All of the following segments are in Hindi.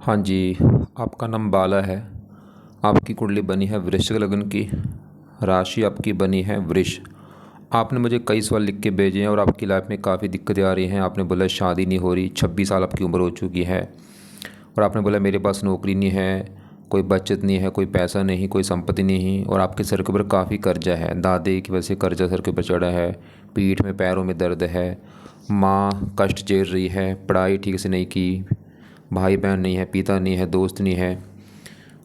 हाँ जी, आपका नाम बाला है। आपकी कुंडली बनी है वृश्चिक लग्न की। राशि आपकी बनी है वृष। आपने मुझे कई सवाल लिख के भेजे हैं और आपकी लाइफ में काफ़ी दिक्कतें आ रही हैं। आपने बोला शादी नहीं हो रही, 26 साल आपकी उम्र हो चुकी है। और आपने बोला मेरे पास नौकरी नहीं है, कोई बचत नहीं है, कोई पैसा नहीं, कोई संपत्ति नहीं, और आपके सर के ऊपर काफ़ी कर्जा है। दादी की वजह से कर्जा सर के ऊपर चढ़ा है। पीठ में पैरों में दर्द है। माँ कष्ट झेल रही है। पढ़ाई ठीक से नहीं की। भाई बहन नहीं है, पिता नहीं है, दोस्त नहीं है।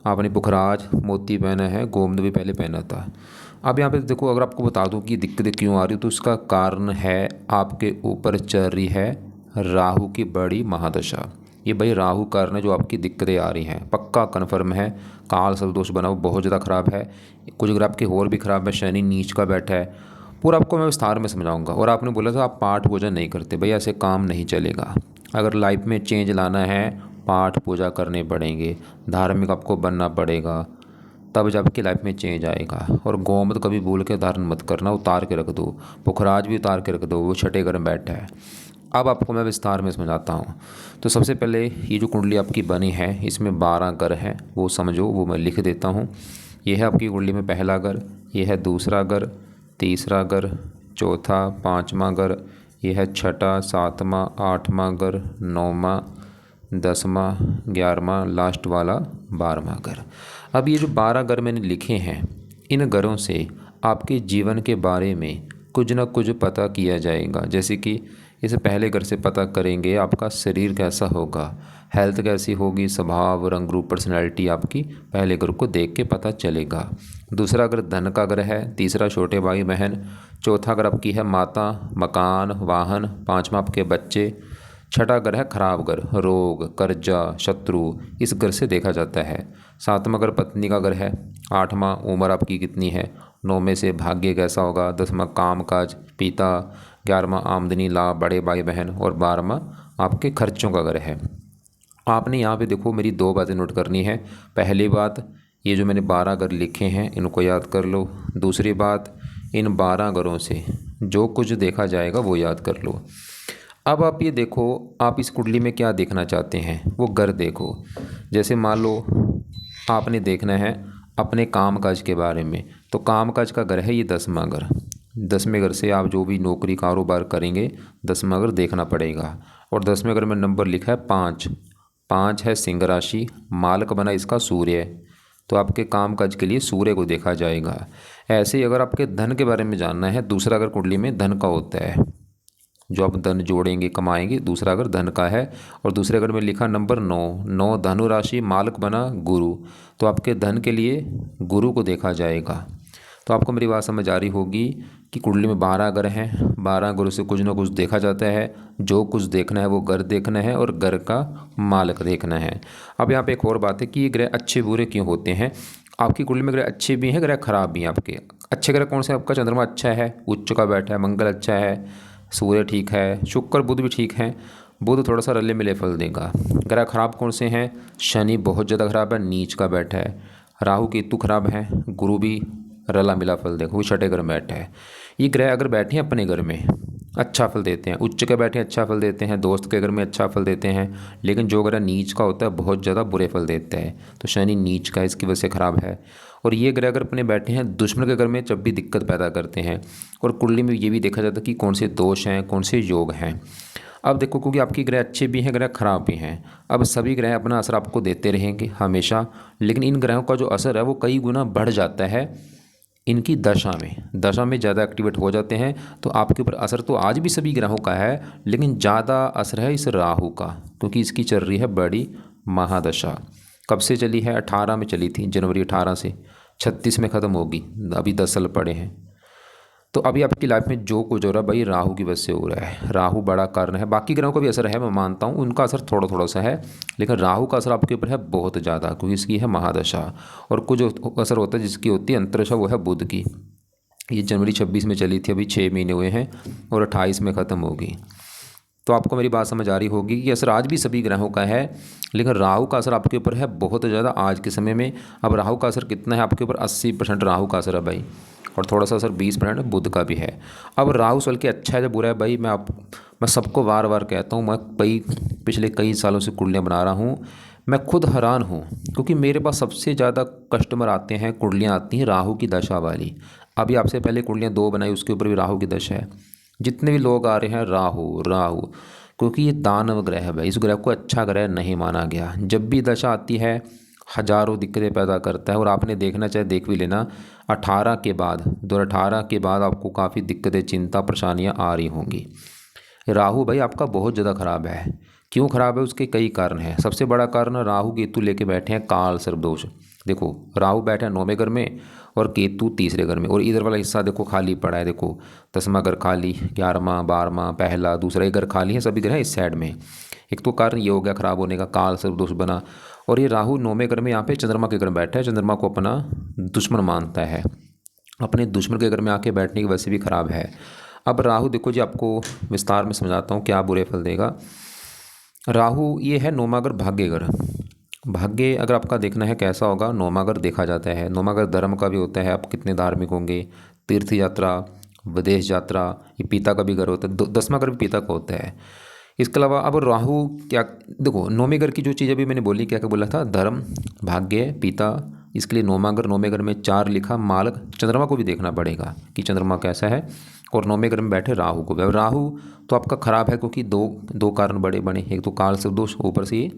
आपने पुखराज मोती पहना है, गोंद भी पहले पहना था। अब यहाँ पे देखो, अगर आपको बता दूँ कि दिक्कतें क्यों आ रही तो उसका कारण है आपके ऊपर चल रही है राहु की बड़ी महादशा। ये भाई राहु कारण है जो आपकी दिक्कतें आ रही हैं, पक्का कन्फर्म है। काल सर्पदोष बना हुआ बहुत ज़्यादा ख़राब है। कुछ अगर आपके और भी ख़राब है, शनि नीच का बैठा है। पूरा आपको मैं विस्तार में समझाऊंगा। और आपने बोला था आप पाठ पूजा नहीं करते, भाई ऐसे काम नहीं चलेगा। अगर लाइफ में चेंज लाना है, पाठ पूजा करने पड़ेंगे, धार्मिक आपको बनना पड़ेगा, तब जब आपकी लाइफ में चेंज आएगा। और गोमत कभी भूल के धारण मत करना, उतार के रख दो। पुखराज भी उतार के रख दो, वो छठे घर में बैठा है। अब आपको मैं विस्तार में समझाता हूँ। तो सबसे पहले ये जो कुंडली आपकी बनी है इसमें 12 घर हैं, वो समझो, वो मैं लिख देता हूँ। ये है आपकी कुंडली में पहला घर, ये है दूसरा घर, तीसरा घर, चौथा, पाँचवा घर, ये है छठा, सातवां, आठवां घर, नौवां, 10वां, 11वां, लास्ट वाला 12वां घर। अब ये जो 12 घर मैंने लिखे हैं, इन घरों से आपके जीवन के बारे में कुछ ना कुछ पता किया जाएगा। जैसे कि इसे पहले घर से पता करेंगे आपका शरीर कैसा होगा, हेल्थ कैसी होगी, स्वभाव, रंग रूप, पर्सनैलिटी आपकी पहले घर को देख के पता चलेगा। दूसरा घर धन का घर है, तीसरा छोटे भाई बहन, चौथा घर आपकी है माता, मकान, वाहन, पाँचवा आपके बच्चे, छठा घर है खराब घर, रोग, कर्जा, शत्रु, इस घर से देखा जाता है। सातवां घर पत्नी का घर है। आठवां उम्र आपकी कितनी है। नौवें से भाग्य कैसा होगा। 10वां काम काज, पिता। 11वां आमदनी, लाभ, बड़े भाई बहन। और 12वां आपके खर्चों का घर है। आपने यहाँ पे देखो मेरी दो बातें नोट करनी है। पहली बात, ये जो मैंने 12 घर लिखे हैं इनको याद कर लो। दूसरी बात, इन 12 घरों से जो कुछ देखा जाएगा वो याद कर लो। अब आप ये देखो, आप इस कुंडली में क्या देखना चाहते हैं वो घर देखो। जैसे मान लो आपने देखना है अपने काम काज के बारे में, तो काम काज का घर है ये 10वां घर। 10वें घर से आप जो भी नौकरी कारोबार करेंगे 10वां घर देखना पड़ेगा। और 10वें घर में नंबर लिखा है 5। 5 है सिंह राशि, मालक बना इसका सूर्य, तो आपके काम काज के लिए सूर्य को देखा जाएगा। ऐसे ही अगर आपके धन के बारे में जानना है, दूसरा घर कुंडली में धन का होता है, जो आप धन जोड़ेंगे कमाएंगे, दूसरा घर धन का है। और दूसरे घर में लिखा नंबर 9। 9 धनु राशि, मालक बना गुरु, तो आपके धन के लिए गुरु को देखा जाएगा। तो आपको मेरी बात समझ आ रही होगी कि कुंडली में 12 घर हैं, 12 घरों से कुछ ना कुछ देखा जाता है। जो कुछ देखना है वो घर देखना है और घर का मालक देखना है। अब यहाँ पे एक और बात है कि ये ग्रह अच्छे बुरे क्यों होते हैं। आपकी कुंडली में ग्रह अच्छे भी हैं, ग्रह खराब भी हैं। आपके अच्छे ग्रह कौन से? आपका चंद्रमा अच्छा है, उच्च का बैठा है, मंगल अच्छा है, सूर्य ठीक है, शुक्र बुध भी ठीक है। बुध थोड़ा सा रले मिले फल देगा। ग्रह खराब कौन से हैं? शनि बहुत ज़्यादा खराब है, नीच का बैठा है। राहु केतु खराब है, गुरु भी रला मिला फल देगा, वो छठे घर में बैठा है। ये ग्रह अगर बैठे हैं अपने घर में अच्छा फल देते हैं, उच्च के बैठे अच्छा फल देते हैं, दोस्त के घर में अच्छा फल देते हैं। लेकिन जो ग्रह नीच का होता है बहुत ज़्यादा बुरे फल देता है। तो शनि नीच का, इसकी वजह से खराब है। और ये ग्रह अगर अपने बैठे हैं दुश्मन के घर में, जब भी दिक्कत पैदा करते हैं। और कुंडली में ये भी देखा जाता है कि कौन से दोष हैं, कौन से योग हैं। अब देखो, क्योंकि आपकी ग्रह अच्छे भी हैं, ग्रह खराब भी हैं। अब सभी ग्रह अपना असर आपको देते रहेंगे हमेशा, लेकिन इन ग्रहों का जो असर है वो कई गुना बढ़ जाता है इनकी दशा में ज़्यादा एक्टिवेट हो जाते हैं। तो आपके ऊपर असर तो आज भी सभी ग्रहों का है, लेकिन ज़्यादा असर है इस राहु का, क्योंकि इसकी चल रही है बड़ी महादशा। कब से चली है? 18 में चली थी, जनवरी 18 से। 36 में ख़त्म होगी, अभी 10 साल पड़े हैं। तो अभी आपकी लाइफ में जो कुछ हो रहा है भाई राहु की वजह से हो रहा है। राहु बड़ा कारण है। बाकी ग्रहों का भी असर है, मैं मानता हूँ, उनका असर थोड़ा थोड़ा सा है, लेकिन राहु का असर आपके ऊपर है बहुत ज़्यादा, क्योंकि इसकी है महादशा। और कुछ असर होता है जिसकी होती है अंतरदशा, वो है बुध की। ये जनवरी 26 में चली थी, अभी 6 महीने हुए हैं और 28 में ख़त्म होगी। तो आपको मेरी बात समझ आ रही होगी कि असर आज भी सभी ग्रहों का है, लेकिन राहु का असर आपके ऊपर है बहुत ज़्यादा आज के समय में। अब राहु का असर कितना है आपके ऊपर? 80% राहु का असर है भाई, और थोड़ा सा असर 20% बुध का भी है। अब राहु सल के अच्छा है या बुरा है भाई, मैं सबको बार बार कहता हूँ। मैं पिछले कई सालों से कुंडलियाँ बना रहा हूँ। मैं खुद हैरान हूँ क्योंकि मेरे पास सबसे ज़्यादा कस्टमर आते हैं, कुंडलियाँ आती हैं राहु की दशा वाली। अभी आपसे पहले कुंडलियाँ 2 बनाई, उसके ऊपर भी राहु की दशा है। जितने भी लोग आ रहे हैं राहु राहु, क्योंकि ये दानव ग्रह है भाई, इस ग्रह को अच्छा ग्रह नहीं माना गया। जब भी दशा आती है हजारों दिक्कतें पैदा करता है। और आपने देखना चाहे देख भी लेना, 18 के बाद 2018 के बाद आपको काफ़ी दिक्कतें, चिंता, परेशानियाँ आ रही होंगी। राहु भाई आपका बहुत ज़्यादा ख़राब है। क्यों ख़राब है, उसके कई कारण हैं। सबसे बड़ा कारण राहु केतु लेके बैठे हैं काल सर्पदोष। देखो राहु बैठा है 9वें घर में और केतु तीसरे घर में, और इधर वाला हिस्सा देखो खाली पड़ा है। देखो 10वां घर खाली, 11वां 12वां पहला दूसरा एक घर खाली है, सभी घर हैं इस साइड में। एक तो कारण ये हो गया खराब होने का, काल सर्पदोष बना। और ये राहु 9वें घर में यहाँ पे चंद्रमा के घर में बैठा है, चंद्रमा को अपना दुश्मन मानता है। अपने दुश्मन के घर में आके बैठने की वजह से भी खराब है। अब राहु देखो जी, आपको विस्तार में समझाता हूँ क्या बुरे फल देगा। राहु ये है 9वां घर भाग्य घर। भाग्य अगर आपका देखना है कैसा होगा, 9वां घर देखा जाता है। 9वां घर धर्म का भी होता है, आप कितने धार्मिक होंगे, तीर्थ यात्रा, विदेश यात्रा। ये पिता का भी घर होता है, 10वां घर भी पिता का होता है। इसके अलावा अब राहु क्या, देखो 9वें घर की जो चीज़ अभी मैंने बोली, क्या क्या बोला था, धर्म, भाग्य, पिता। इसके लिए 9वां घर, 9वें घर में 4 लिखा, मालक। चंद्रमा को भी देखना पड़ेगा कि चंद्रमा कैसा है। और 9वें घर में बैठे राहु को भी। अब राहु तो आपका खराब है क्योंकि दो कारण बड़े बने, एक तो काल सर्पदोष, ऊपर से ये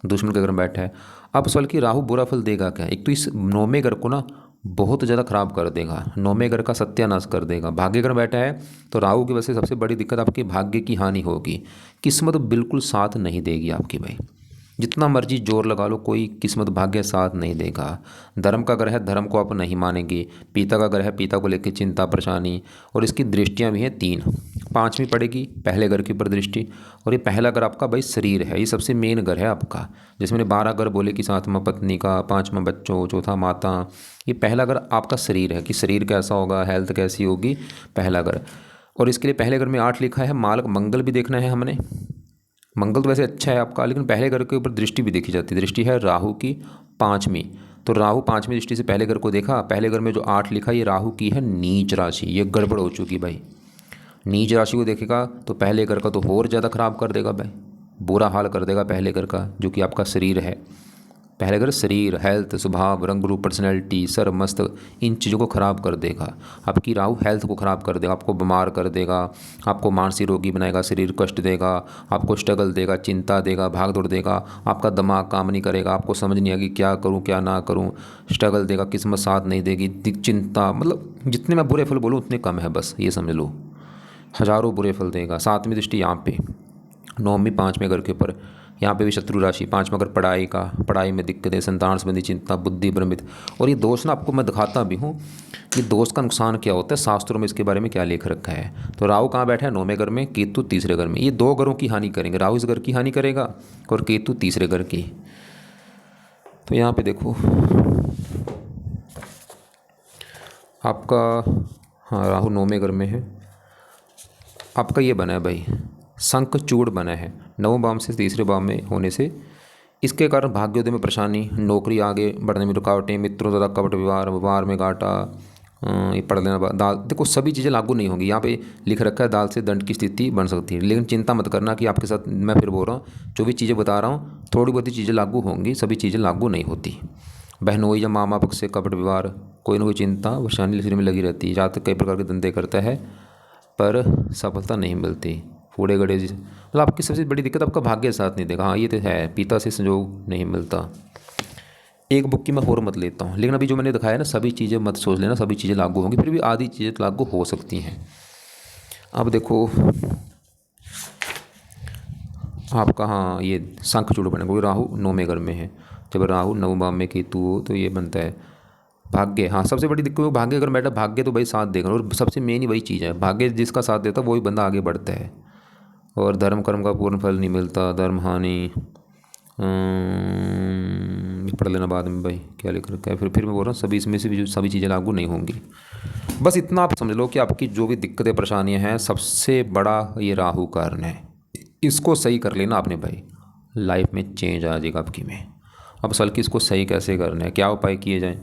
दुश्मन के घर में बैठा है। अब सवाल कि राहु बुरा फल देगा क्या। एक तो इस 9वें घर को ना बहुत ज़्यादा खराब कर देगा, 9वें घर का सत्यानाश कर देगा। भाग्य घर बैठा है तो राहु की वजह से सबसे बड़ी दिक्कत आपके भाग्य की हानि होगी। किस्मत बिल्कुल साथ नहीं देगी आपकी भाई, जितना मर्जी जोर लगा लो, कोई किस्मत भाग्य साथ नहीं देगा। धर्म का घर है, धर्म को आप नहीं मानेंगे। पिता का घर है, पिता को लेकर चिंता परेशानी। और इसकी दृष्टियां भी हैं 3, 5वीं पड़ेगी पहले घर के ऊपर दृष्टि। और ये पहला घर आपका भाई शरीर है, ये सबसे मेन घर है आपका। जैसे मैंने 12 घर बोले कि 7वां पत्नी का, 5वां बच्चों, चौथा माता। ये पहला घर आपका शरीर है कि शरीर कैसा होगा, हेल्थ कैसी होगी, पहला घर। और इसके लिए पहले घर में 8 लिखा है, मालक मंगल भी देखना है हमने। मंगल तो वैसे अच्छा है आपका, लेकिन पहले घर के ऊपर दृष्टि भी देखी जाती है। दृष्टि है राहु की 5वीं, तो राहु 5वीं दृष्टि से पहले घर को देखा। पहले घर में जो 8 लिखा, ये राहु की है नीच राशि, ये गड़बड़ हो चुकी भाई। नीच राशि को देखेगा तो पहले घर का तो और ज़्यादा खराब कर देगा भाई, बुरा हाल कर देगा पहले घर का, जो कि आपका शरीर है। पहले घर शरीर, हेल्थ, स्वभाव, रंग रूप, पर्सनैलिटी, सर, मस्त, इन चीज़ों को ख़राब कर देगा। आपकी राहु हेल्थ को ख़राब कर देगा, आपको बीमार कर देगा, आपको मानसिक रोगी बनाएगा, शरीर कष्ट देगा, आपको स्ट्रगल देगा, चिंता देगा, भाग दौड़ देगा। आपका दिमाग काम नहीं करेगा, आपको समझ नहीं आएगी क्या करूँ क्या ना करूँ, स्ट्रगल देगा, किस्मत साथ नहीं देगी, चिंता। मतलब जितने मैं बुरे फल बोलूँ उतने कम है, बस ये समझ लो। हज़ारों बुरे फल देगा। 7वीं दृष्टि यहाँ पे 9वीं 5वें घर के ऊपर, यहाँ पे भी शत्रु राशि। 5वां घर पढ़ाई का, पढ़ाई में दिक्कतें, संतान संबंधी चिंता, बुद्धि भ्रमित। और ये दोष ना आपको मैं दिखाता भी हूँ कि दोष का नुकसान क्या होता है, शास्त्रों में इसके बारे में क्या लिख रखा है। तो राहु कहाँ बैठा है, 9वें घर में, केतु तीसरे घर में। ये 2 घरों की हानि करेंगे, राहु इस घर की हानि करेगा और केतु तीसरे घर की। तो यहाँ पे देखो आपका, हाँ राहु 9वें घर में है, आपका ये बना है भाई शंखचूड़ बना है 9वें भाव से तीसरे भाव में होने से। इसके कारण भाग्योदय में परेशानी, नौकरी आगे बढ़ने में रुकावटें, मित्रों द्वारा कपट, व्यवहार में घाटा, ये पढ़ लेना। दाल, देखो सभी चीज़ें लागू नहीं होंगी। यहाँ पे लिख रखा है दाल से दंड की स्थिति बन सकती है, लेकिन चिंता मत करना कि आपके साथ, मैं फिर बोल रहा हूँ, जो भी चीज़ें बता रहा हूँ थोड़ी बहुत ही चीज़ें लागू होंगी, सभी चीज़ें लागू नहीं होती। बहनोई या मामा पक्ष से कपट, व्यवहार, कोई ना कोई चिंता परेशानी शरीर में लगी रहती है। जहाँ तक कई प्रकार के धंधे करता है पर सफलता नहीं मिलती, फूड़े गड़े। मतलब आपकी सबसे बड़ी दिक्कत आपका भाग्य साथ नहीं देगा। हाँ ये तो है, पिता से संयोग नहीं मिलता। एक बुक की मैं और मत लेता हूँ, लेकिन अभी जो मैंने दिखाया ना, सभी चीज़ें मत सोच लेना सभी चीज़ें लागू होंगी, फिर भी आधी चीज़ें लागू हो सकती हैं। अब देखो आपका, हाँ ये शंखचूड़ बनेगा, क्योंकि राहु 9वें घर में है। जब राहु 9वें भाव में केतु हो तो ये बनता है भाग्य। हाँ सबसे बड़ी दिक्कत वो भाग्य अगर बैठा, भाग्य तो भाई साथ देगा, और सबसे मेन ही वही चीज़ है, भाग्य जिसका साथ देता है वही बंदा आगे बढ़ता है। और धर्म कर्म का पूर्ण फल नहीं मिलता, धर्म हानि, पढ़ लेना बाद में भाई क्या लिख रखा है। फिर मैं बोल रहा हूँ सभी इसमें से भी जो सभी चीज़ें लागू नहीं होंगी। बस इतना आप समझ लो कि आपकी जो भी दिक्कतें परेशानियाँ हैं, सबसे बड़ा ये राहु कारण है। इसको सही कर लेना आपने भाई, लाइफ में चेंज आ जाएगा आपकी में। अब असल की इसको सही कैसे करना है, क्या उपाय किए जाएँ,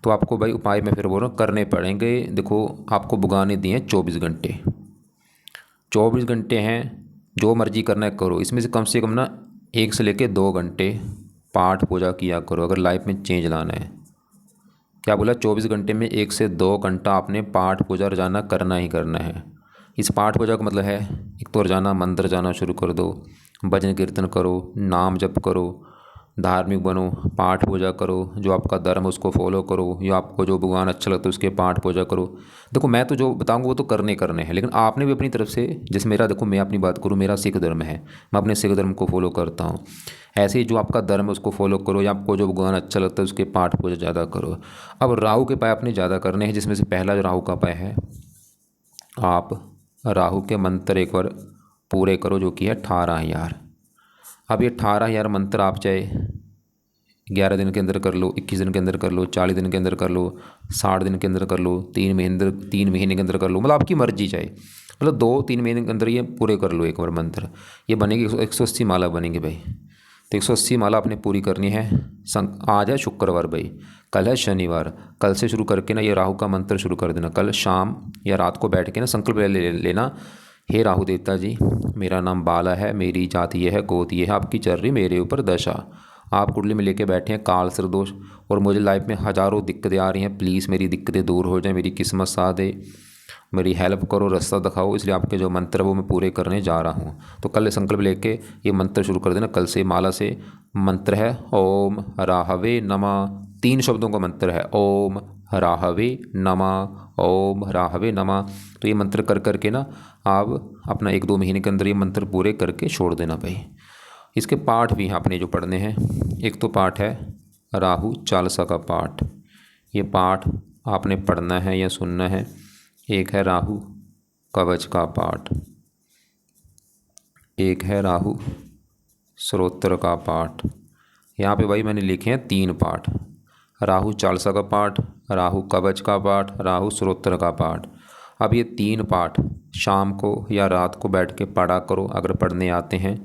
तो आपको भाई उपाय मैं फिर बोल रहा हूँ करने पड़ेंगे। देखो आपको बुगाने दिए हैं 24 घंटे, 24 घंटे हैं, जो मर्जी करना है करो। इसमें से कम ना 1 से लेकर 2 घंटे पाठ पूजा किया करो अगर लाइफ में चेंज लाना है। क्या बोला, 24 घंटे में 1 से 2 घंटा आपने पाठ पूजा रोजाना करना ही करना है। इस पाठ पूजा का मतलब है, एक तो रोजाना मंदिर जाना शुरू कर दो, भजन कीर्तन करो, नाम जप करो, धार्मिक बनो, पाठ पूजा करो, जो आपका धर्म है उसको फॉलो करो, या आपको जो भगवान अच्छा लगता है उसके पाठ पूजा करो। देखो मैं तो जो बताऊंगा वो तो करने हैं, लेकिन आपने भी अपनी तरफ से, जैसे मेरा, देखो मैं अपनी बात करूँ, मेरा सिख धर्म है, मैं अपने सिख धर्म को फॉलो करता हूँ। ऐसे ही जो आपका धर्म है उसको फॉलो करो, या आपको जो भगवान अच्छा लगता है उसके पाठ पूजा ज़्यादा करो। अब राहु के पाए आपने ज़्यादा करने हैं, जिसमें से पहला जो राहु का पाय है, आप राहु के मंत्र एक बार पूरे करो, जो कि है 18,000। अब ये 18,000 मंत्र आप चाहे 11 दिन के अंदर कर लो, 21 दिन के अंदर कर लो, 40 दिन के अंदर कर लो, 60 दिन के अंदर कर लो, 3 महीने के अंदर कर लो, मतलब आपकी मर्जी चाहे, मतलब 2-3 महीने के अंदर ये पूरे कर लो एक बार मंत्र। ये बनेगी 180 माला बनेगी भाई। तो 180 माला आपने पूरी करनी है। आज है शुक्रवार भाई, कल है शनिवार, कल से शुरू करके ना ये राहु का मंत्र शुरू कर देना। कल शाम या रात को बैठ के ना संकल्प ले लेना, हे राहु देवता जी, मेरा नाम बाला है, मेरी जाति ये है, गोत ये है, आपकी चल रही मेरे ऊपर दशा, आप कुंडली में लेके बैठे हैं काल सरदोष, और मुझे लाइफ में हज़ारों दिक्कतें आ रही हैं, प्लीज़ मेरी दिक्कतें दूर हो जाए, मेरी किस्मत साथ दे, मेरी हेल्प करो, रास्ता दिखाओ। इसलिए आपके जो मंत्र है वो मैं पूरे करने जा रहा हूँ। तो कल संकल्प लेके ये मंत्र शुरू कर देना। कल से माला से मंत्र है ओम राहवे नमः, 3 शब्दों का मंत्र है, ओम राहवे नमः, ओम राहवे नमः। तो ये मंत्र कर करके ना आप अपना 1-2 महीने के अंदर ये मंत्र पूरे करके छोड़ देना भाई। इसके पाठ भी हैं आपने जो पढ़ने हैं। एक तो पाठ है राहु चालीसा का पाठ, ये पाठ आपने पढ़ना है या सुनना है। एक है राहु कवच का पाठ, एक है राहु स्तोत्र का पाठ। यहाँ पे भाई मैंने लिखे हैं 3 पाठ, राहु चालीसा का पाठ, राहु कवच का पाठ, राहु स्तोत्र का पाठ। अब ये 3 पाठ शाम को या रात को बैठ के पढ़ा करो अगर पढ़ने आते हैं,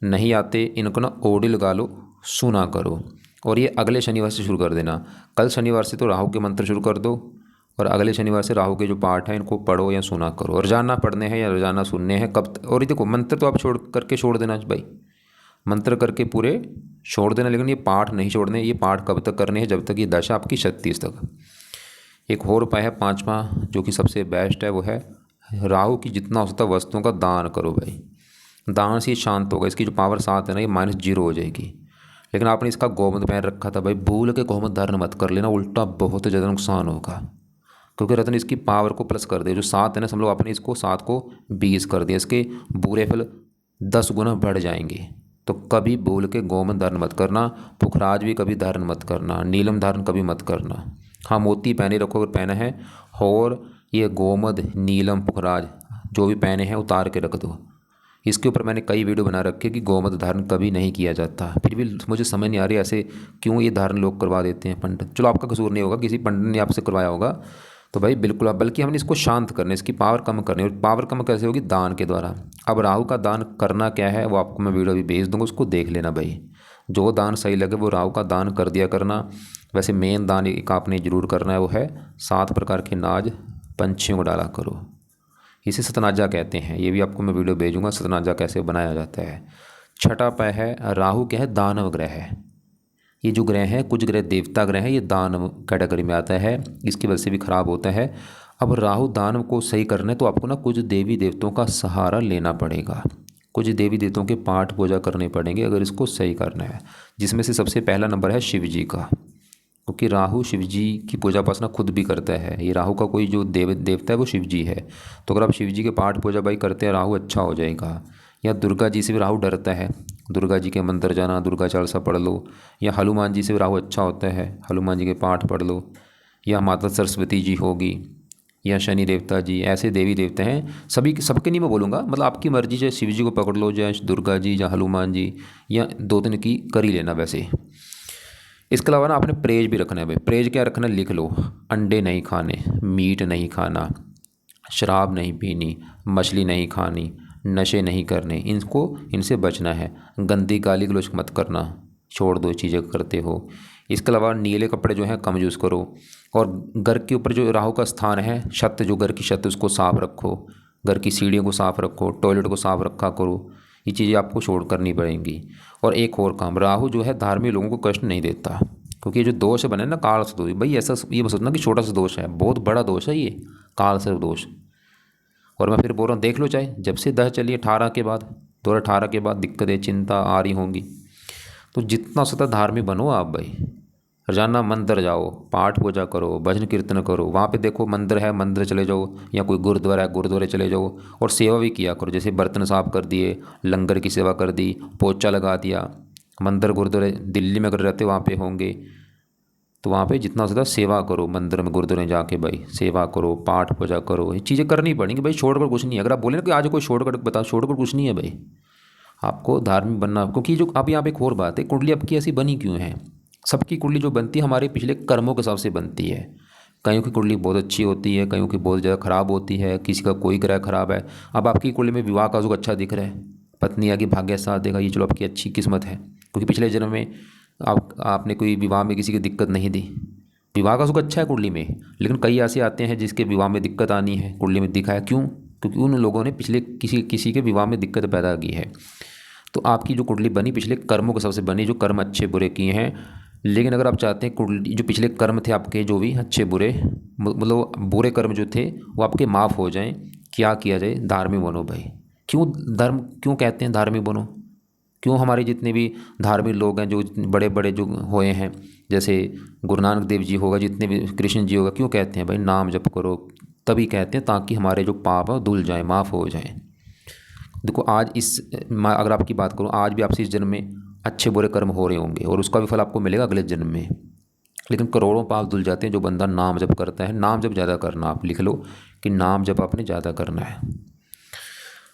नहीं आते इनको ना ओडी लगा लो, सुना करो। और ये अगले शनिवार से शुरू कर देना। कल शनिवार से तो राहु के मंत्र शुरू कर दो, और अगले शनिवार से राहु के जो पाठ हैं इनको पढ़ो या सुना करो। रोजाना पढ़ने हैं या रोजाना सुनने हैं कब और ये देखो मंत्र तो आप छोड़ देना भाई, मंत्र करके पूरे छोड़ देना, लेकिन ये पाठ नहीं छोड़ने। ये पाठ कब तक करने हैं, जब तक ये दशा आपकी 36 तक। एक और उपाय है 5वां जो कि सबसे बेस्ट है, वो है राहु की जितना हो सकता वस्तुओं का दान करो भाई। दान से शांत होगा, इसकी जो पावर 7 है ना ये -0 हो जाएगी। लेकिन आपने इसका गोमद पहन रखा था भाई, भूल के गोमद धारण मत कर लेना, उल्टा बहुत ज़्यादा नुकसान होगा, क्योंकि रत्न इसकी पावर को प्लस कर दे। जो 7 है ना, समझ लो आपने इसको 7 को 20 कर दिया, इसके बुरे फल 10 गुना बढ़ जाएंगे। तो कभी भूल के गोमद धारण मत करना, पुखराज भी कभी धारण मत करना, नीलम धारण कभी मत करना। हाँ मोती पहने रखो अगर पहना है, और ये गोमद नीलम पुखराज जो भी पहने हैं उतार के रख दो। इसके ऊपर मैंने कई वीडियो बना रखे कि गोमद धारण कभी नहीं किया जाता, फिर भी मुझे समझ नहीं आ रही ऐसे क्यों ये धारण लोग करवा देते हैं पंडित। चलो आपका कसूर नहीं होगा, किसी पंडित ने आपसे करवाया होगा, तो भाई बिल्कुल आप, बल्कि हमने इसको शांत करना, इसकी पावर कम करनी। और पावर कम कैसे होगी, दान के द्वारा। अब राहु का दान करना क्या है वो आपको मैं वीडियो भी भेज दूँगा, उसको देख लेना भाई। जो दान सही लगे वो राहु का दान कर दिया करना। वैसे मेन दान एक आपने जरूर करना है, वो है 7 प्रकार के नाज पंछियों को डाला करो, इसे सतनाजा कहते हैं। ये भी आपको मैं वीडियो भेजूंगा सतनाजा कैसे बनाया जाता है। 6वां पाय है राहु क्या है, दानव ग्रह है। ये जो ग्रह है, कुछ ग्रह देवता ग्रह है, ये दानव कैटेगरी में आता है, इसकी वजह से भी खराब होता है। अब राहु दानव को सही करना है तो आपको ना कुछ देवी देवताओं का सहारा लेना पड़ेगा, कुछ देवी देवताओं के पाठ पूजा करने पड़ेंगे अगर इसको सही करना है। जिसमें से सबसे पहला नंबर है शिव जी का, क्योंकि राहु शिव जी की पूजा उपासना खुद भी करता है। ये राहु का कोई जो देवता है वो शिव जी है, तो अगर आप शिव जी के पाठ पूजा भाई करते हैं राहु अच्छा हो जाएगा। या दुर्गा जी से भी राहु डरता है, दुर्गा जी के मंदिर जाना, दुर्गा चालीसा पढ़ लो। या हनुमान जी से भी राहु अच्छा होता है, हनुमान जी के पाठ पढ़ लो। या माता सरस्वती जी होगी, या शनि देवता जी, ऐसे देवी देवता हैं। सबके नहीं मैं बोलूँगा, मतलब आपकी मर्जी, चाहे शिव जी को पकड़ लो, चाहे दुर्गा जी, या हनुमान जी, या 2 दिन की कर ही लेना वैसे। इसके अलावा ना आपने प्रेज भी रखना है भाई। प्रेज क्या रखना है लिख लो, अंडे नहीं खाने, मीट नहीं खाना, शराब नहीं पीनी, मछली नहीं खानी, नशे नहीं करने, इनसे बचना है। गंदी गाली गलौज मत करना, छोड़ दो चीज़ें करते हो। इसके अलावा नीले कपड़े जो हैं कम यूज़ करो। और घर के ऊपर जो राहु का स्थान है, छत जो घर की छत उसको साफ रखो, घर की सीढ़ियों को साफ रखो, टॉयलेट को साफ रखा करो। ये चीज़ें आपको छोड़ करनी पड़ेंगी। और एक और काम, राहु जो है धार्मिक लोगों को कष्ट नहीं देता, क्योंकि ये जो दोष बने ना काल सर्प दोष, भाई ऐसा ये मत सोचना कि छोटा सा दोष है, बहुत बड़ा दोष है ये काल सर्प दोष। और मैं फिर बोल रहा हूँ देख लो, चाहे जब से 10 चलिए 18 के बाद 2018 के बाद दिक्कतें चिंता आ रही होंगी। तो जितना हो सकता धार्मिक बनो आप भाई। रोजाना मंदिर जाओ, पाठ पूजा करो, भजन कीर्तन करो, वहाँ पे देखो मंदिर है मंदिर चले जाओ, या कोई गुरुद्वारा है गुरुद्वारे चले जाओ, और सेवा भी किया करो। जैसे बर्तन साफ कर दिए, लंगर की सेवा कर दी, पोछा लगा दिया। मंदिर गुरुद्वारे दिल्ली में अगर रहते वहाँ पे होंगे तो वहाँ पे जितना हो सकता सेवा करो, मंदिर में गुरुद्वारे जाके भाई सेवा करो, पाठ पूजा करो, ये चीज़ें करनी पड़ेंगी भाई। छोड़कर कुछ नहीं है। अगर आप बोले ना कि आज कोई शॉर्टकट बताओ, शॉर्टकट कुछ नहीं है भाई। आपको धार्मिक बनना, क्योंकि जो अब यहाँ पे एक और बात है, कुंडली आपकी ऐसी बनी क्यों है। सबकी कुंडली जो बनती है हमारे पिछले कर्मों के हिसाब से बनती है। कईयों की कुंडली बहुत अच्छी होती है, कईयों की बहुत ज़्यादा खराब होती है, किसी का कोई ग्रह खराब है। अब आपकी कुंडली में विवाह का सुख अच्छा दिख रहा है, पत्नी आगे भाग्य साथ देगा, ये चलो आपकी अच्छी किस्मत है, क्योंकि पिछले जन्म में आपने कोई विवाह में किसी की दिक्कत नहीं दी। विवाह का सुख अच्छा है कुंडली में, लेकिन कई ऐसे आते हैं जिसके विवाह में दिक्कत आनी है, कुंडली में दिखा है क्यों, क्योंकि उन लोगों ने पिछले किसी के विवाह में दिक्कत पैदा की है। तो आपकी जो कुंडली बनी पिछले कर्मों के सबसे बनी, जो कर्म अच्छे बुरे किए हैं। लेकिन अगर आप चाहते हैं कुंडली जो पिछले कर्म थे आपके, जो भी अच्छे बुरे मतलब बुरे कर्म जो थे वो आपके माफ़ हो जाएं, क्या किया जाए, धार्मिक बनो भाई। क्यों धर्म क्यों कहते हैं धार्मिक बनो, क्यों हमारे जितने भी धार्मिक लोग हैं, जो बड़े बड़े जो हुए हैं, जैसे गुरु नानक देव जी होगा, जितने भी कृष्ण जी होगा, क्यों कहते हैं भाई नाम जप करो, तभी कहते हैं ताकि हमारे जो पाप है धुल जाए, माफ़ हो जाए। देखो आज मैं अगर आपकी बात करूँ, आज भी आपसे इस जन्म में अच्छे बुरे कर्म हो रहे होंगे और उसका भी फल आपको मिलेगा अगले जन्म में। लेकिन करोड़ों पाप धुल जाते हैं जो बंदा नाम जप करता है। नाम जप ज़्यादा करना, आप लिख लो कि नाम जप आपने ज़्यादा करना है।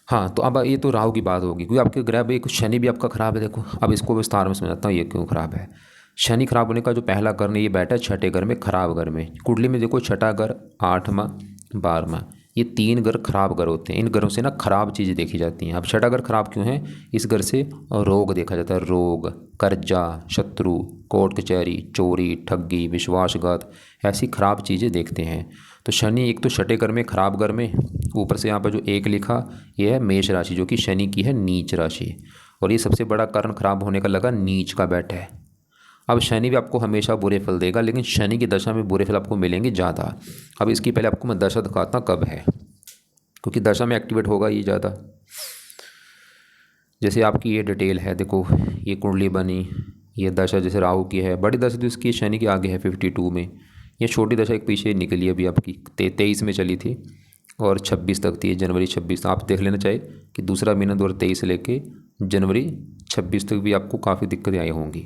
हाँ, तो अब ये तो राहु की बात होगी, क्योंकि आपके ग्रह भी शनि भी आपका खराब है। देखो अब इसको विस्तार में समझाता हूँ ये क्यों खराब है। शनि खराब होने का जो पहला घर ये बैठा है छठे घर में, खराब घर में। कुंडली में देखो छठा घर, 8वां, 12वां, ये 3 घर खराब घर होते हैं। इन घरों से ना खराब चीज़ें देखी जाती हैं। अब छठा घर खराब क्यों है, इस घर से रोग देखा जाता है, रोग, कर्जा, शत्रु, कोर्ट कचहरी, चोरी, ठगी, विश्वासघात, ऐसी खराब चीज़ें देखते हैं। तो शनि एक तो छठे घर में, खराब घर में, ऊपर से यहाँ पर जो एक लिखा ये है मेष राशि, जो कि शनि की है नीच राशि। और ये सबसे बड़ा कारण खराब होने का लगा, नीच का बैठा है। अब शनि भी आपको हमेशा बुरे फल देगा, लेकिन शनि की दशा में बुरे फल आपको मिलेंगे ज़्यादा। अब इसकी पहले आपको मैं दशा दिखाता हूँ कब है, क्योंकि दशा में एक्टिवेट होगा ये ज़्यादा। जैसे आपकी ये डिटेल है, देखो ये कुंडली बनी, ये दशा जैसे राहु की है, बड़ी दशा तो इसकी शनि के आगे है 52 में। ये छोटी दशा एक पीछे निकली अभी आपकी 23 में चली थी और 26 तक थी, जनवरी 26। आप देख लेना चाहिए कि दूसरा महीना 2023 से लेके जनवरी 26 तक भी आपको काफ़ी दिक्कतें आई होंगी।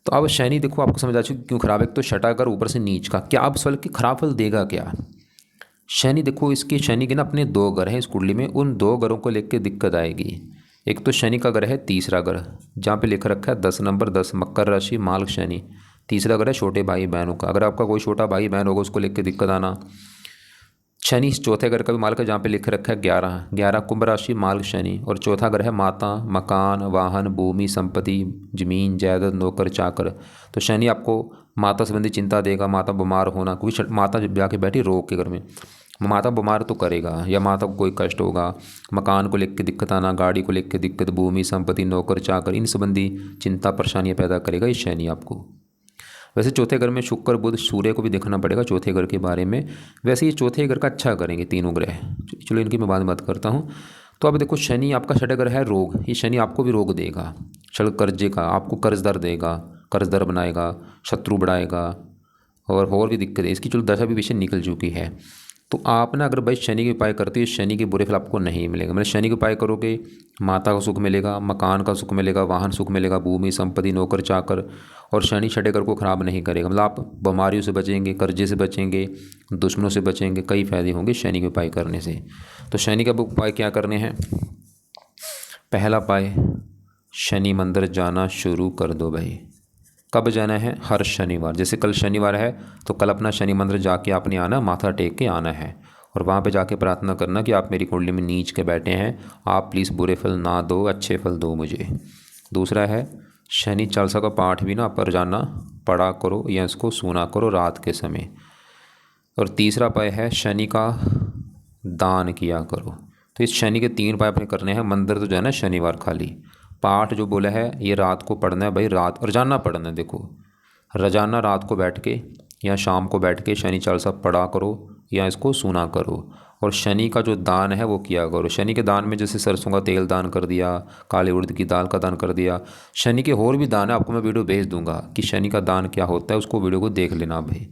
तो अब शनि देखो आपको समझ आ चुकी क्यों खराब है। तो छठा कर ऊपर से नीच का, क्या अब फल की खराब फल देगा क्या शनि। देखो इसके शनि के ना अपने 2 घर हैं इस कुंडली में, उन 2 घरों को लेकर दिक्कत आएगी। एक तो शनि का घर है तीसरा घर, जहाँ पे लिख रखा है 10 नंबर 10, मकर राशि, माल शनि। तीसरा घर है छोटे भाई बहनों का, अगर आपका कोई छोटा भाई बहन होगा उसको लेकर दिक्कत आना। शनि चौथे घर का भी मालिक है, जहाँ पे लिख रखा है 11 कुंभ राशि, मालिक शनि। और चौथा घर है माता, मकान, वाहन, भूमि, संपत्ति, जमीन जायदाद, नौकर चाकर। तो शनि आपको माता संबंधी चिंता देगा, माता बीमार होना, क्योंकि माता जब जाके बैठी रोग के घर में, माता बीमार तो करेगा, या माता को कोई कष्ट होगा। मकान को लेकर दिक्कत आना, गाड़ी को लेकर दिक्कत, भूमि संपत्ति, नौकर चाकर, इन संबंधी चिंता परेशानियाँ पैदा करेगा ये शनि आपको। वैसे चौथे घर में शुक्र बुध सूर्य को भी देखना पड़ेगा चौथे घर के बारे में। वैसे ये चौथे घर का अच्छा करेंगे तीनों ग्रह, चलो इनकी मैं बाद में बात करता हूँ। तो अब देखो शनि आपका छठे घर है रोग, ये शनि आपको भी रोग देगा, चल कर्जे का, आपको कर्जदार देगा, कर्जदार बनाएगा, शत्रु बढ़ाएगा और भी दिक्कत है इसकी। चलो दशा भी पीछे निकल चुकी है। तो आप ना अगर भाई शनि के उपाय करते हो, शनि के बुरे फल आपको नहीं मिलेगा। मतलब शनि के उपाय करोगे, माता का सुख मिलेगा, मकान का सुख मिलेगा, वाहन सुख मिलेगा, भूमि संपत्ति, नौकर चाकर। और शनि छठे घर को ख़राब नहीं करेगा, मतलब आप बीमारियों से बचेंगे, कर्जे से बचेंगे, दुश्मनों से बचेंगे, कई फायदे होंगे शनि के उपाय करने से। तो शनि का उपाय क्या करने हैं, पहला उपाय शनि मंदिर जाना शुरू कर दो भाई। कब जाना है, हर शनिवार। जैसे कल शनिवार है तो कल अपना शनि मंदिर जाके आपने आना, माथा टेक के आना है और वहाँ पे जाके प्रार्थना करना कि आप मेरी कुंडली में नीच के बैठे हैं, आप प्लीज़ बुरे फल ना दो, अच्छे फल दो मुझे। दूसरा है शनि चालीसा का पाठ भी ना पर जाना पढ़ा करो या इसको सुना करो रात के समय। और तीसरा उपाय है शनि का दान किया करो। तो इस शनि के 3 उपाय अपने करने हैं। मंदिर तो जाना है शनिवार खाली। पाठ जो बोला है ये रात को पढ़ना है भाई, रात रोजाना पढ़ना है। देखो रोजाना रात को बैठ के या शाम को बैठ के शनि चालीसा पढ़ा करो या इसको सुना करो। और शनि का जो दान है वो किया करो। शनि के दान में जैसे सरसों का तेल दान कर दिया, काले उड़द की दाल का दान कर दिया। शनि के और भी दान है, आपको मैं वीडियो भेज दूंगा कि शनि का दान क्या होता है, उसको वीडियो को देख लेना भाई।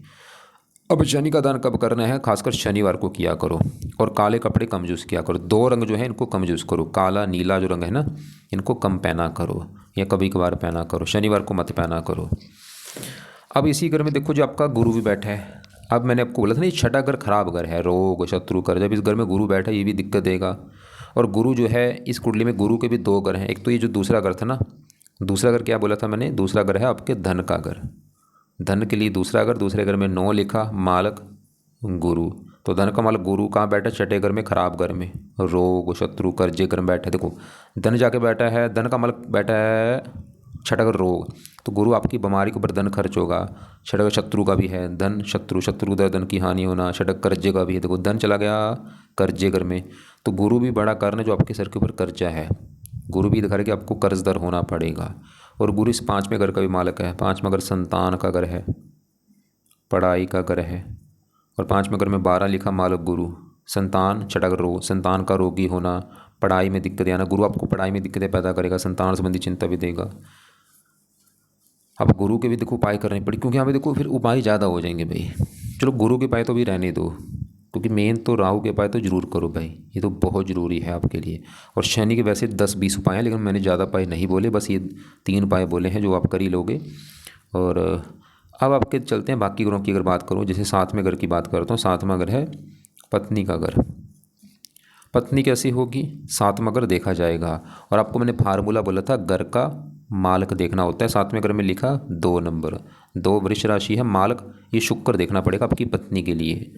अब शनि का दान कब करना है, खासकर शनिवार को किया करो। और काले कपड़े कम यूज़ किया करो। 2 रंग जो है इनको कम यूज़ करो, काला नीला जो रंग है ना, इनको कम पहना करो या कभी कभार पहना करो, शनिवार को मत पहना करो। अब इसी घर में देखो जो आपका गुरु भी बैठा है। अब मैंने आपको बोला था ना, ये छठा घर खराब घर है, रोग शत्रु कर। जब इस घर में गुरु बैठा है ये भी दिक्कत देगा। और गुरु जो है इस कुंडली में गुरु के भी 2 घर हैं। एक तो ये जो दूसरा घर था ना, दूसरा घर क्या बोला था मैंने, दूसरा घर है आपके धन का घर। धन के लिए दूसरा घर, दूसरे घर में 9 लिखा, मालक गुरु। तो धन का मालक गुरु कहाँ बैठा है, छठे घर में, खराब घर में, रोग शत्रु कर्जे घर में बैठा है। देखो धन जाके बैठा है, धन का मालक बैठा है छठा घर रोग। तो गुरु आपकी बीमारी के ऊपर धन खर्च होगा। छठा शत्रु का भी है, धन शत्रु, शत्रु धन की हानि होना। छठा कर्जे का भी है, देखो धन चला गया कर्जे घर में। तो गुरु भी बड़ा कारण है जो आपके सर के ऊपर कर्जा है। गुरु भी दिखा रहे कि आपको कर्जदार होना पड़ेगा। और गुरु इस 5वें घर का भी मालक है। 5वां घर संतान का घर है, पढ़ाई का घर है। और 5वें घर में 12 लिखा, मालक गुरु। संतान छठा घर रोग, संतान का रोगी होना, पढ़ाई में दिक्कतें आना। गुरु आपको पढ़ाई में दिक्कतें पैदा करेगा, संतान संबंधी चिंता भी देगा। अब गुरु के भी देखो उपाय करने पड़े, क्योंकि यहाँ पे देखो फिर उपाय ज़्यादा हो जाएंगे भाई। चलो गुरु के उपाय तो भी रहने दो, क्योंकि मेन तो राहु के उपाय तो जरूर करो भाई, ये तो बहुत ज़रूरी है आपके लिए। और शनि के वैसे 10-20 उपाय हैं, लेकिन मैंने ज़्यादा उपाय नहीं बोले, बस ये 3 उपाय बोले हैं जो आप कर ही लोगे। और अब आपके चलते हैं बाकी घरों की अगर बात करूँ, जैसे 7वें घर की बात करता हूँ। 7वां घर है पत्नी का घर। पत्नी कैसी होगी, 7वां घर देखा जाएगा। और आपको मैंने फार्मूला बोला था, घर का मालक देखना होता है। 7वें घर में लिखा 2 नंबर, 2 वृष राशि है, मालक ये शुक्र देखना पड़ेगा आपकी पत्नी के लिए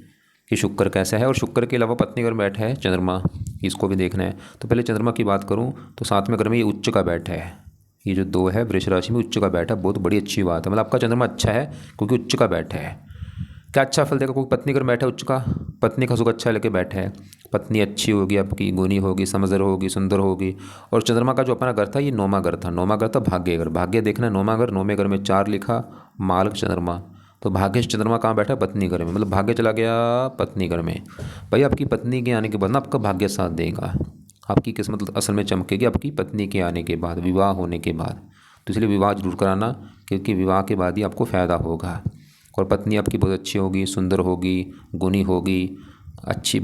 कि शुक्र कैसा है। और शुक्र के अलावा पत्नी घर में बैठा है चंद्रमा, इसको भी देखना है। तो पहले चंद्रमा की बात करूँ तो 7वें घर में ये उच्च का बैठा है। ये जो 2 है वृष राशि में उच्च का बैठा है, बहुत बड़ी अच्छी बात है। मतलब आपका चंद्रमा अच्छा है क्योंकि उच्च का बैठा है। क्या अच्छा फल देगा, कोई पत्नी घर में बैठा है उच्च का, पत्नी का सुख अच्छा लेके बैठा है। पत्नी अच्छी होगी आपकी, गुणी होगी, समझदार होगी, सुंदर होगी। और चंद्रमा का जो अपना घर था ये 9वां घर था। 9वां घर था भाग्य घर। भाग्य देखना 9वां घर, 9वें घर में 4 लिखा, मालक चंद्रमा। तो भाग्य चंद्रमा कहाँ बैठा, पत्नी घर में। मतलब भाग्य चला गया पत्नी घर में। भाई आपकी पत्नी के आने के बाद ना आपका भाग्य साथ देगा, आपकी किस्मत असल में चमकेगी आपकी पत्नी के आने के बाद, विवाह होने के बाद। तो इसलिए विवाह जरूर कराना, क्योंकि विवाह के बाद ही आपको फ़ायदा होगा। और पत्नी आपकी बहुत अच्छी होगी, सुंदर होगी, गुणी होगी, अच्छी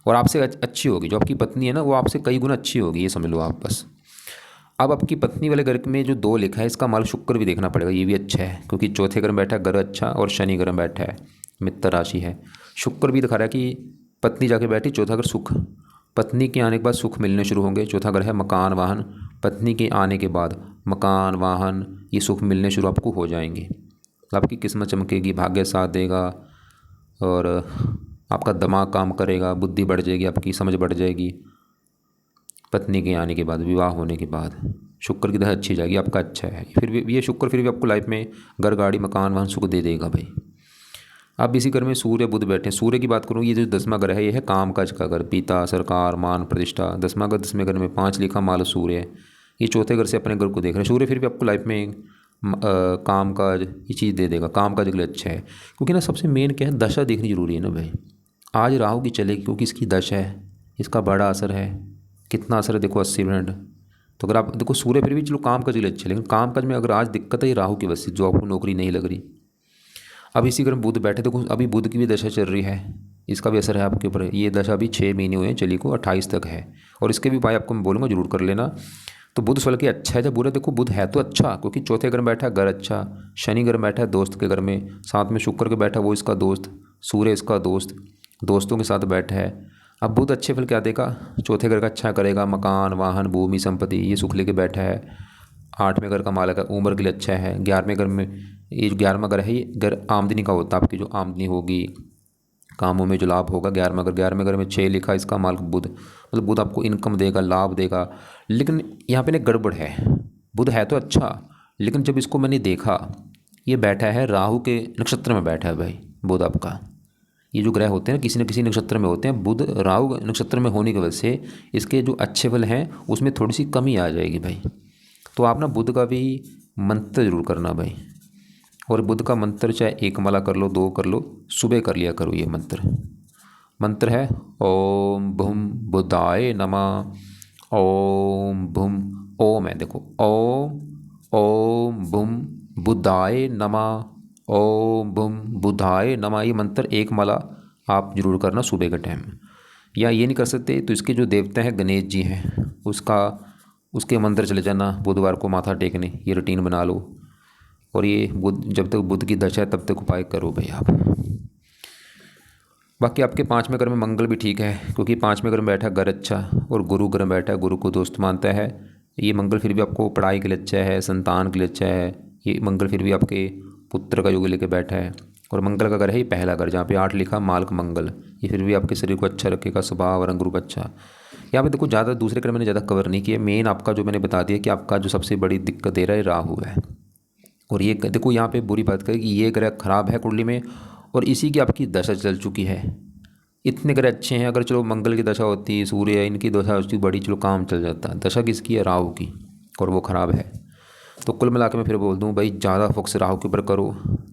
और आपसे अच्छी होगी। जो आपकी पत्नी है ना वो आपसे कई गुना अच्छी होगी, ये समझ लो आप बस। अब आपकी पत्नी वाले घर में जो 2 लिखा है इसका माल शुक्र भी देखना पड़ेगा, ये भी अच्छा है क्योंकि चौथे घर में बैठा है घर अच्छा, और शनि घर में बैठा है मित्र राशि है। शुक्र भी दिखा रहा है कि पत्नी जाके बैठी, चौथा घर सुख, पत्नी के आने के बाद सुख मिलने शुरू होंगे। चौथा घर है मकान वाहन, पत्नी के आने के बाद मकान वाहन ये सुख मिलने शुरू आपको हो जाएंगे। आपकी किस्मत चमकेगी, भाग्य साथ देगा, और आपका दिमाग काम करेगा, बुद्धि बढ़ जाएगी, आपकी समझ बढ़ जाएगी। पत्नी के आने के बाद, विवाह होने के बाद शुक्र की दशा अच्छी जाएगी, आपका अच्छा है। फिर भी ये शुक्र फिर भी आपको लाइफ में घर गाड़ी मकान वाहन सुख दे देगा भाई। अब इसी घर में सूर्य बुध बैठे हैं। सूर्य की बात करूँ, ये जो 10वां घर है ये है काम काज का घर, पिता सरकार मान प्रतिष्ठा। 10वां घर, 10वें घर में 5 लिखा, माल सूर्य। ये चौथे घर से अपने घर को देख रहे हैं। सूर्य फिर भी आपको लाइफ में काम काज ये चीज़ दे देगा, काम काज के लिए अच्छा है। क्योंकि ना सबसे मेन क्या है, दशा देखनी जरूरी है ना भाई। आज राहु की चलेगी क्योंकि इसकी दशा है, इसका बड़ा असर है। कितना असर है देखो, 80%। तो अगर आप देखो सूर्य फिर भी चलो काम काज के लिए अच्छा है, लेकिन काम काज में अगर आज दिक्कत है ये राहु की वजह से, जो आपको नौकरी नहीं लग रही। अब इसी घर में बुध बैठे, देखो अभी बुध की भी दशा चल रही है, इसका भी असर है आपके ऊपर। ये दशा अभी 6 महीने हुए हैं चली को, 28 तक है। और इसके भी उपाय आपको मैं बोलूँगा जरूर कर लेना। तो बुध फल के अच्छा है। जब बुरा देखो बुध है तो अच्छा, क्योंकि चौथे घर में बैठा है घर अच्छा, शनि घर में बैठा है दोस्त के घर में, साथ में शुक्र के बैठा वो इसका दोस्त, सूर्य इसका दोस्त, दोस्तों के साथ बैठा है। अब बुध अच्छे फल क्या देगा, चौथे घर का अच्छा करेगा, मकान वाहन भूमि संपत्ति ये सुख लेके बैठा है। 8वें घर का मालक है, उम्र के लिए अच्छा है। 11वें घर में, ये जो 11वां घर है ये घर आमदनी का होता है, आपकी जो आमदनी होगी, कामों में जो लाभ होगा। 11वें घर में 6 लिखा, इसका मालिक बुध। मतलब बुध आपको इनकम देगा, लाभ देगा। लेकिन यहाँ पे ना गड़बड़ है, बुध है तो अच्छा, लेकिन जब इसको मैंने देखा ये बैठा है राहु के नक्षत्र में बैठा है भाई बुध आपका। ये जो ग्रह होते हैं ना किसी नक्षत्र में होते हैं, बुध राहु नक्षत्र में होने की वजह से इसके जो अच्छे फल हैं उसमें थोड़ी सी कमी आ जाएगी भाई। तो आप ना बुध का भी मंत्र जरूर करना भाई। और बुध का मंत्र चाहे 1 माला कर लो, 2 कर लो, सुबह कर लिया करो। ये मंत्र है ओम भुम बुधाय नमः। ओम भुम, ओम है देखो, ओम भुम बुधाय नमः। ओम भुम बुधाय नमः। ये मंत्र 1 माला आप जरूर करना सुबह के टाइम। या ये नहीं कर सकते तो इसके जो देवता हैं गणेश जी हैं, उसके मंदिर चले जाना बुधवार को माथा टेकने। ये रूटीन बना लो। और ये जब तक बुध की दशा है तब तक उपाय करो भाई आप। बाकी आपके 5वें घर में मंगल भी ठीक है, क्योंकि 5वें घर में बैठा घर अच्छा, और गुरु घर में बैठा है, गुरु को दोस्त मानता है। ये मंगल फिर भी आपको पढ़ाई के लिए अच्छा है, संतान के लिए अच्छा है। ये मंगल फिर भी आपके पुत्र का योग लेके बैठा है। और मंगल का घर है ये पहला घर, जहाँ पे 8 लिखा मालक मंगल। ये फिर भी आपके शरीर को अच्छा रखेगा, स्वभाव रंग रूप अच्छा। यहाँ पे देखो ज़्यादा दूसरे घर मैंने ज़्यादा कवर नहीं किया। मेन आपका जो मैंने बता दिया कि आपका जो सबसे बड़ी दिक्कत दे रहा है राहु है। और ये देखो यहाँ पे बुरी बात करें कि ये ग्रह खराब है कुंडली में, और इसी की आपकी दशा चल चुकी है। इतने ग्रह अच्छे हैं, अगर चलो मंगल की दशा होती, सूर्य इनकी दशा होती बड़ी, चलो काम चल जाता। दशा किसकी है? राहु की, और वो ख़राब है। तो कुल मिला के मैं फिर बोल दूँ भाई, ज़्यादा फोकस राहु के ऊपर करो।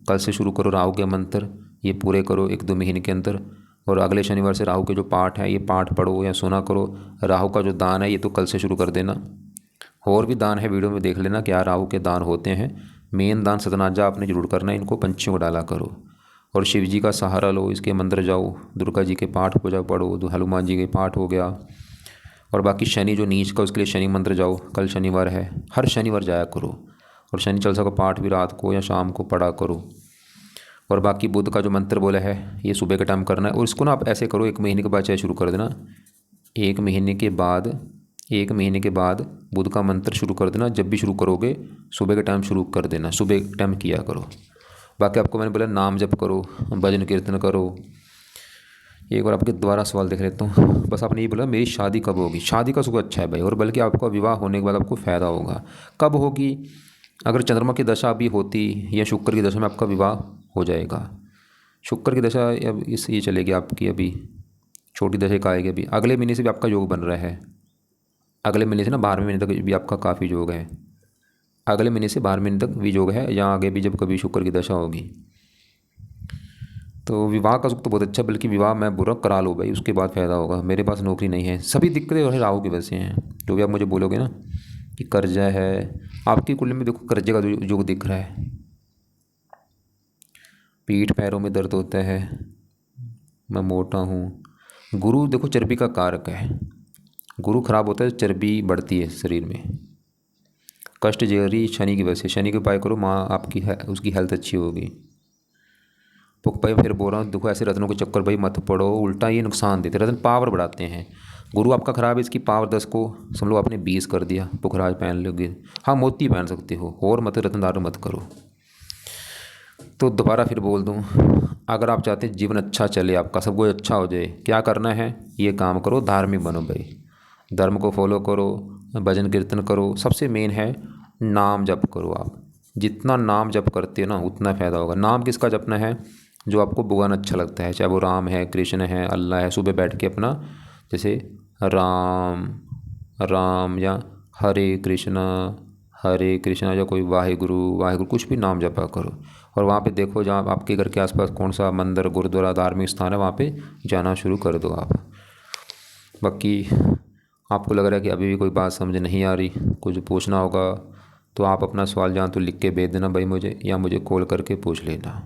कल से शुरू करो राहु के मंत्र, ये पूरे करो 1-2 महीने के अंदर। और अगले शनिवार से राहु के जो पाठ है ये पाठ पढ़ो या सुना करो। राहु का जो दान है ये तो कल से शुरू कर देना। और भी दान है, वीडियो में देख लेना क्या राहु के दान होते हैं। मेन दान सतनाजा आपने जरूर करना है, इनको पंछियों को डाला करो। और शिव जी का सहारा लो, इसके मंदिर जाओ, दुर्गा जी के पाठ पूजा पढ़ो, हनुमान जी के पाठ हो गया। और बाकी शनि जो नीच का, उसके लिए शनि मंदिर जाओ, कल शनिवार है, हर शनिवार जाया करो। और शनि चालीसा का पाठ भी रात को या शाम को पढ़ा करो। और बाकी बुध का जो मंत्र बोला है ये सुबह के टाइम करना है। और इसको ना आप ऐसे करो, 1 महीने के बाद चाहे शुरू कर देना। 1 महीने के बाद बुध का मंत्र शुरू कर देना। जब भी शुरू करोगे सुबह के टाइम शुरू कर देना, सुबह के टाइम किया करो। बाकी आपको मैंने बोला नाम जप करो, भजन कीर्तन करो। एक बार आपके द्वारा सवाल देख लेता हूँ। बस आपने ये बोला मेरी शादी कब होगी? शादी का सुख अच्छा है भाई, और बल्कि आपका विवाह होने के बाद आपको फ़ायदा होगा। कब होगी? अगर चंद्रमा की दशा अभी होती या शुक्र की दशा में आपका विवाह हो जाएगा। शुक्र की दशा अब ये चलेगी आपकी, अभी छोटी दशा का आएगी। अभी अगले महीने से भी आपका योग बन रहा है। अगले महीने से ना 12वें महीने तक भी आपका काफ़ी योग है। अगले महीने से 12 महीने तक भी योग है, या आगे भी जब कभी शुक्र की दशा होगी। तो विवाह का सुख तो बहुत अच्छा, बल्कि विवाह मैं बुरा करा लो भाई, उसके बाद फ़ायदा होगा। मेरे पास नौकरी नहीं है, सभी दिक्कतें और राहु की वजह से हैं। जो भी आप मुझे बोलोगे ना कि कर्जा है, आपकी कुंडली में देखो कर्जे का योग दिख रहा है। पीठ पैरों में दर्द होता है, मैं मोटा हूँ। गुरु देखो चर्बी का कारक है। गुरु खराब होता है, चर्बी बढ़ती है शरीर में। कष्ट जेरी शनि की वजह से। शनि के उपाय करो, माँ आपकी है उसकी हेल्थ अच्छी होगी। पुख भाई फिर बोल रहा हूँ, देखो ऐसे रत्नों के चक्कर भाई मत पड़ो, उल्टा ये नुकसान देते। रत्न पावर बढ़ाते हैं। गुरु आपका ख़राब है, इसकी पावर 10 को समझ लो आपने 20 कर दिया। पुखराज पहन लोगे, हाँ मोती पहन सकते हो, और मत रत्नदार मत करो। तो दोबारा फिर बोल दूँ, अगर आप चाहते हैं जीवन अच्छा चले, आपका सब कुछ अच्छा हो जाए, क्या करना है? ये काम करो, धार्मिक बनो भाई। धर्म को फॉलो करो, भजन कीर्तन करो। सबसे मेन है नाम जप करो। आप जितना नाम जप करते हो ना उतना फ़ायदा होगा। नाम किसका जपना है? जो आपको भगवान अच्छा लगता है, चाहे वो राम है, कृष्ण है, अल्लाह है। सुबह बैठ के अपना जैसे राम राम या हरे कृष्णा या कोई वाहिगुरु वाहिगुरु, कुछ भी नाम जपा करो। और वहाँ पे देखो जहाँ आपके घर के आसपास कौन सा मंदिर, गुरुद्वारा, धार्मिक स्थान है, वहाँ पे जाना शुरू कर दो आप। बाकी आपको लग रहा है कि अभी भी कोई बात समझ नहीं आ रही, कुछ पूछना होगा तो आप अपना सवाल जहाँ तो लिख के भेज देना भाई मुझे, या मुझे कॉल करके पूछ लेना।